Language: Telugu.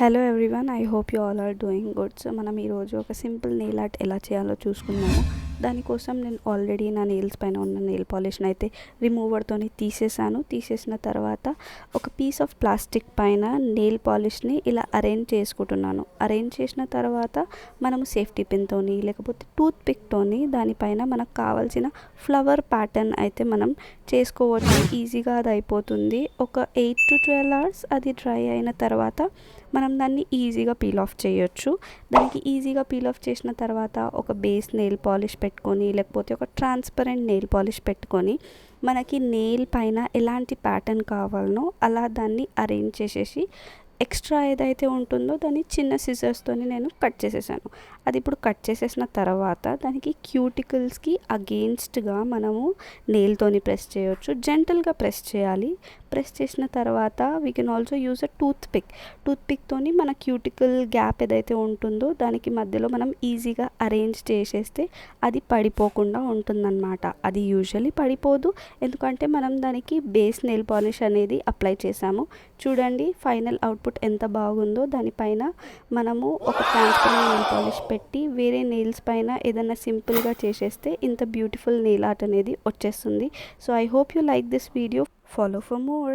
Hello everyone, I hope you all are doing good. So మనం ఈరోజు ఒక సింపుల్ నెయిల్ ఆర్ట్ ఎలా చేయాలో చూసుకుందాము. దానికోసం నేను ఆల్రెడీ నా నెయిల్స్ పైన ఉన్న నెయిల్ పాలిష్ని అయితే రిమూవర్తో తీసేసిన తర్వాత ఒక పీస్ ఆఫ్ ప్లాస్టిక్ పైన నెయిల్ పాలిష్ని ఇలా అరేంజ్ చేసుకుంటున్నాను. అరేంజ్ చేసిన తర్వాత మనము సేఫ్టీ పిన్తోని లేకపోతే టూత్ పిక్తోని దానిపైన మనకు కావాల్సిన ఫ్లవర్ ప్యాటర్న్ అయితే మనం చేసుకోవచ్చు. ఈజీగా అది అయిపోతుంది. ఒక 8 to 12 hours అది డ్రై అయిన తర్వాత మనం దాన్ని ఈజీగా పీల్ ఆఫ్ చేయొచ్చు. దానికి ఈజీగా పీల్ ఆఫ్ చేసిన తర్వాత ఒక బేస్ నెయిల్ పాలిష్ పెట్టుకొని లేకపోతే ఒక ట్రాన్స్పరెంట్ నెయిల్ పాలిష్ పెట్టుకొని మనకి నెయిల్ పైన ఎలాంటి ప్యాటర్న్ కావాలనో అలా దాన్ని అరేంజ్ చేసేసి ఎక్స్ట్రా ఏదైతే ఉంటుందో దాన్ని చిన్న సిజర్స్తోని నేను కట్ చేసేసాను. అది ఇప్పుడు కట్ చేసేసిన తర్వాత దానికి క్యూటికల్స్కి అగెయిన్స్ట్గా మనము నెయిల్తోని ప్రెస్ చేయొచ్చు. జెంటల్గా ప్రెస్ చేయాలి. ప్రెస్ చేసిన తర్వాత we can also use a tooth పిక్తోని మన క్యూటికల్ గ్యాప్ ఏదైతే ఉంటుందో దానికి మధ్యలో మనం ఈజీగా అరేంజ్ చేసేస్తే అది పడిపోకుండా ఉంటుందన్నమాట. అది యూజువల్లీ పడిపోదు, ఎందుకంటే మనం దానికి బేస్ నెయిల్ పాలిష్ అనేది అప్లై చేసాము. చూడండి ఫైనల్ అవుట్పుట్ ఎంత బాగుందో. దానిపైన మనము ఒక ట్రాన్స్పరెంట్ నెయిల్ పాలిష్ పెట్టి వేరే నెయిల్స్ పైన ఏదైనా సింపుల్గా చేసేస్తే ఇంత బ్యూటిఫుల్ నెయిల్ ఆర్ట్ అనేది వచ్చేస్తుంది. So I hope you like this video. Follow for more.